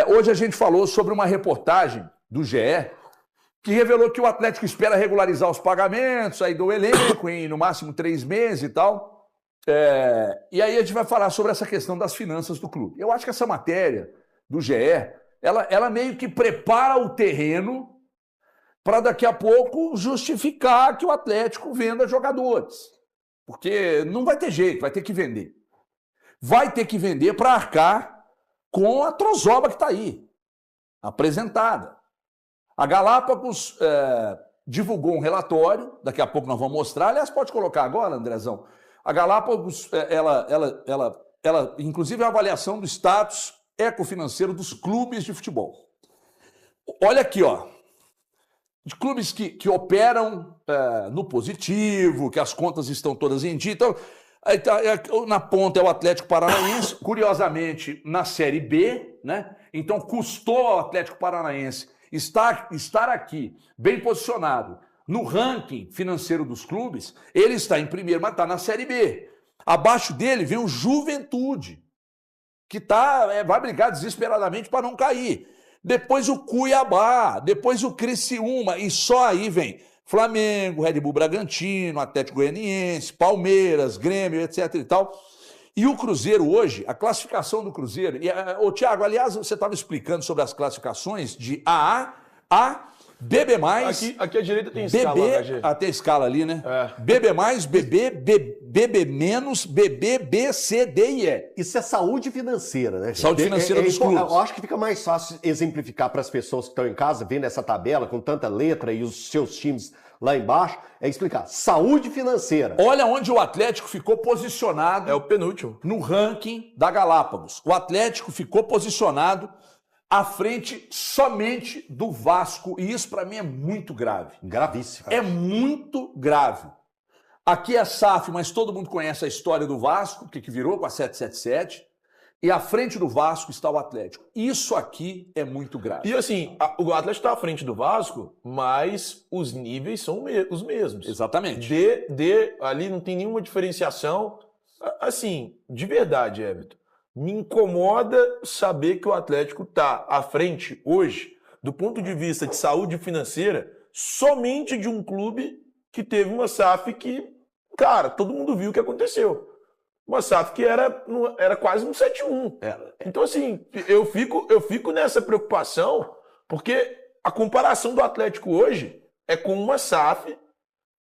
Hoje a gente falou sobre uma reportagem do GE que revelou que o Atlético espera regularizar os pagamentos aí do elenco em no máximo 3 meses e tal. E aí a gente vai falar sobre essa questão das finanças do clube. Eu acho que essa matéria do GE, ela meio que prepara o terreno para daqui a pouco justificar que o Atlético venda jogadores. Porque não vai ter jeito, vai ter que vender. Vai ter que vender para arcar com a trozoba que está aí, apresentada. A Galápagos divulgou um relatório, daqui a pouco nós vamos mostrar. Aliás, pode colocar agora, Andrezão. A Galápagos, ela inclusive a avaliação do status ecofinanceiro dos clubes de futebol. Olha aqui, ó. De clubes que operam no positivo, que as contas estão todas em dia. Então, na ponta é o Atlético Paranaense, curiosamente, na Série B, né? Então, custou ao Atlético Paranaense estar aqui, bem posicionado, no ranking financeiro dos clubes. Ele está em primeiro, mas está na Série B. Abaixo dele vem o Juventude, que vai brigar desesperadamente para não cair. Depois o Cuiabá, depois o Criciúma, e só aí vem Flamengo, Red Bull Bragantino, Atlético Goianiense, Palmeiras, Grêmio, etc. e tal. E o Cruzeiro hoje, a classificação do Cruzeiro... Ô, Thiago, aliás, você estava explicando sobre as classificações de AA, A, BB+... Aqui à direita tem escala, HG. Tem escala ali, né? BB+, BB, BB-, BB, B, C, D e E. Isso é saúde financeira, né? Saúde financeira dos clubes. Eu acho que fica mais fácil exemplificar para as pessoas que estão em casa, vendo essa tabela com tanta letra e os seus times lá embaixo, é explicar. Saúde financeira. Olha onde o Atlético ficou posicionado. É o penúltimo. No ranking da Galápagos. O Atlético ficou posicionado à frente somente do Vasco. E isso, para mim, é muito grave. Gravíssimo. É muito grave. Aqui é SAF, mas todo mundo conhece a história do Vasco, o que virou com a 777. E à frente do Vasco está o Atlético. Isso aqui é muito grave. E assim, o Atlético está à frente do Vasco, mas os níveis são os mesmos. Exatamente. Ali não tem nenhuma diferenciação. Assim, de verdade, Everton, me incomoda saber que o Atlético está à frente hoje, do ponto de vista de saúde financeira, somente de um clube que teve uma SAF que, cara, todo mundo viu o que aconteceu. Uma SAF que era quase um 7-1. Então, assim, eu fico nessa preocupação, porque a comparação do Atlético hoje é com uma SAF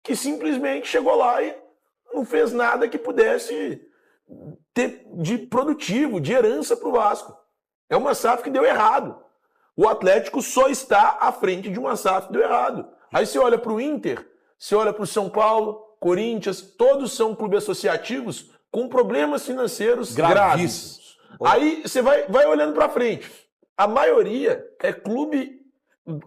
que simplesmente chegou lá e não fez nada que pudesse ter de produtivo, de herança para o Vasco. É uma SAF que deu errado. O Atlético só está à frente de uma SAF que deu errado. Aí você olha para o Inter, você olha para o São Paulo, Corinthians, todos são clubes associativos com problemas financeiros graves. Aí você vai olhando para frente. A maioria é clube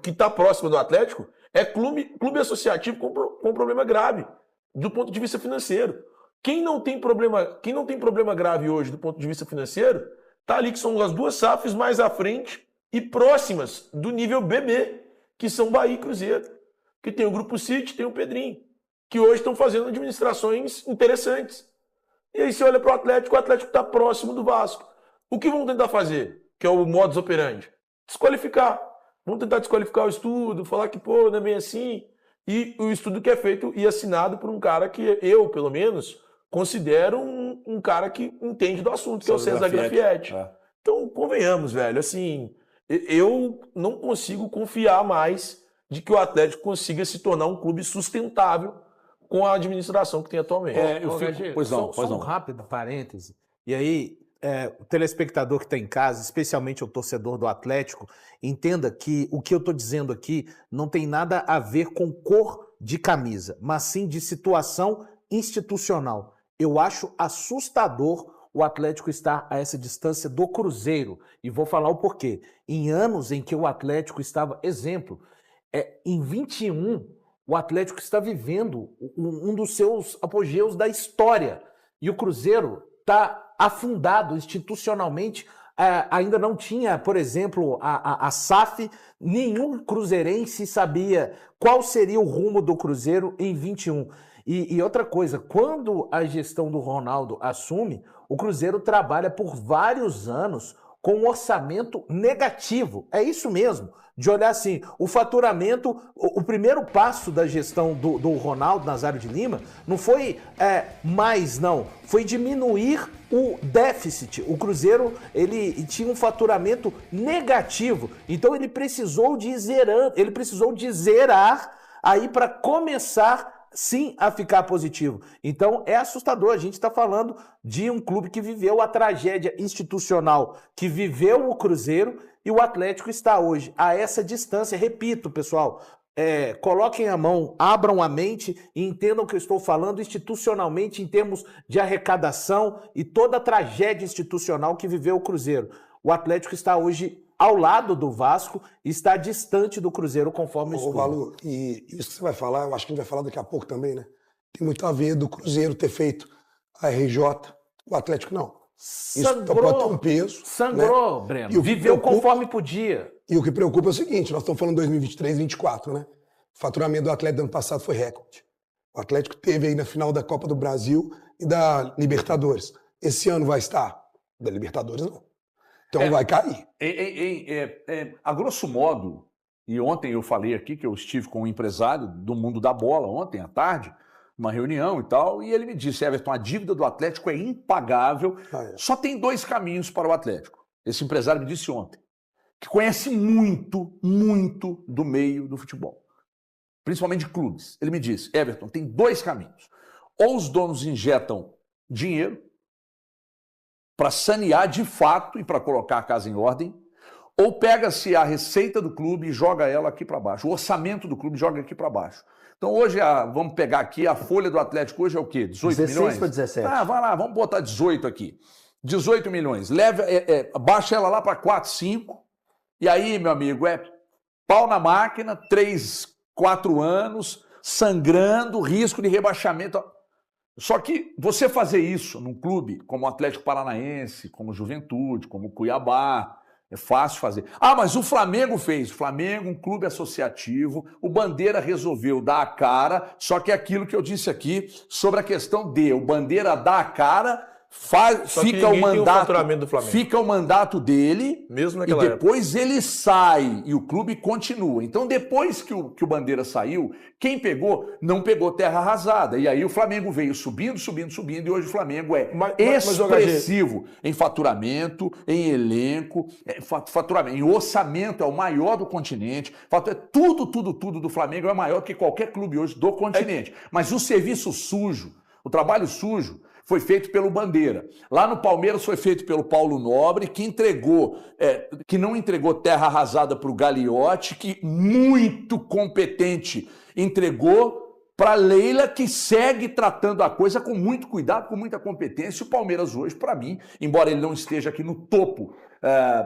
que está próximo do Atlético, é clube associativo com problema grave do ponto de vista financeiro. Quem não tem problema grave hoje do ponto de vista financeiro, tá ali que são as duas SAFs mais à frente e próximas do nível BB, que são Bahia e Cruzeiro. Que tem o Grupo City, tem o Pedrinho, que hoje estão fazendo administrações interessantes. E aí você olha para o Atlético está próximo do Vasco. O que vão tentar fazer? Que é o modus operandi. Desqualificar. Vão tentar desqualificar o estudo, falar que, não é bem assim. E o estudo que é feito e assinado por um cara que eu, pelo menos, considero um cara que entende do assunto, que é o César Grafietti. Então, convenhamos, velho, assim, eu não consigo confiar mais de que o Atlético consiga se tornar um clube sustentável com a administração que tem atualmente. Só um rápido parêntese. E aí, o telespectador que está em casa, especialmente o torcedor do Atlético, entenda que o que eu estou dizendo aqui não tem nada a ver com cor de camisa, mas sim de situação institucional. Eu acho assustador o Atlético estar a essa distância do Cruzeiro. E vou falar o porquê. Em anos em que o Atlético estava... Exemplo, em 21... o Atlético está vivendo um dos seus apogeus da história. E o Cruzeiro está afundado institucionalmente. Ainda não tinha, por exemplo, a SAF. Nenhum cruzeirense sabia qual seria o rumo do Cruzeiro em 21. E outra coisa, quando a gestão do Ronaldo assume, o Cruzeiro trabalha por vários anos com um orçamento negativo. É isso mesmo. De olhar assim, o faturamento, o primeiro passo da gestão do Ronaldo Nazário de Lima não foi mais, não. Foi diminuir o déficit. O Cruzeiro, ele tinha um faturamento negativo. Então ele precisou de zerar aí para começar sim a ficar positivo. Então é assustador, a gente está falando de um clube que viveu a tragédia institucional, que viveu o Cruzeiro, e o Atlético está hoje a essa distância. Repito, pessoal, coloquem a mão, abram a mente e entendam o que eu estou falando institucionalmente em termos de arrecadação e toda a tragédia institucional que viveu o Cruzeiro. O Atlético está hoje ao lado do Vasco e está distante do Cruzeiro, conforme o estudo. Valu, e isso que você vai falar, eu acho que a gente vai falar daqui a pouco também, né? Tem muito a ver do Cruzeiro ter feito a RJ, o Atlético não. Sangrou, isso pode ter um peso. Sangrou, né? Breno. Viveu conforme podia. E o que preocupa é o seguinte, nós estamos falando de 2023, 2024, né? O faturamento do Atlético do ano passado foi recorde. O Atlético teve aí na final da Copa do Brasil e da Libertadores. Esse ano vai estar? Da Libertadores não. Então vai cair. A grosso modo, e ontem eu falei aqui que eu estive com um empresário do mundo da bola, ontem à tarde, uma reunião e tal, e ele me disse, Everton, a dívida do Atlético é impagável, só tem 2 caminhos para o Atlético. Esse empresário me disse ontem, que conhece muito, muito do meio do futebol, principalmente de clubes. Ele me disse, Everton, tem 2 caminhos. Ou os donos injetam dinheiro para sanear de fato e para colocar a casa em ordem, ou pega-se a receita do clube e joga ela aqui para baixo, o orçamento do clube joga aqui para baixo. Então hoje, vamos pegar aqui, a folha do Atlético hoje é o quê? 18 milhões? 16 para 17. Vai lá, vamos botar 18 aqui. 18 milhões. Baixa ela lá para 4, 5, e aí, meu amigo, pau na máquina, 3, 4 anos, sangrando, risco de rebaixamento. Só que você fazer isso num clube como o Atlético Paranaense, como o Juventude, como o Cuiabá, é fácil fazer. Mas o Flamengo fez. O Flamengo, um clube associativo, o Bandeira resolveu dar a cara, só que é aquilo que eu disse aqui sobre a questão o Bandeira dá a cara, fica o mandato dele, mesmo e depois ele sai e o clube continua. Então depois que o Bandeira saiu, quem pegou, não pegou terra arrasada. E aí o Flamengo veio subindo, e hoje o Flamengo é expressivo em faturamento, em elenco, faturamento, em orçamento, é o maior do continente. Tudo do Flamengo é maior que qualquer clube hoje do continente. Mas o serviço sujo, o trabalho sujo, foi feito pelo Bandeira. Lá no Palmeiras foi feito pelo Paulo Nobre, que não entregou terra arrasada para o Gagliotti, que muito competente entregou para Leila, que segue tratando a coisa com muito cuidado, com muita competência. O Palmeiras hoje, para mim, embora ele não esteja aqui no topo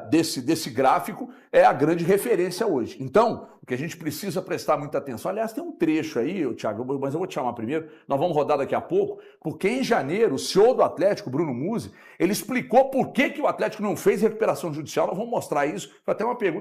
desse gráfico, é a grande referência hoje. Então, o que a gente precisa prestar muita atenção, aliás, tem um trecho aí, Thiago, mas eu vou te chamar primeiro, nós vamos rodar daqui a pouco, porque em janeiro, o CEO do Atlético, Bruno Musi, ele explicou por que o Atlético não fez recuperação judicial, nós vamos mostrar isso, foi até uma pergunta.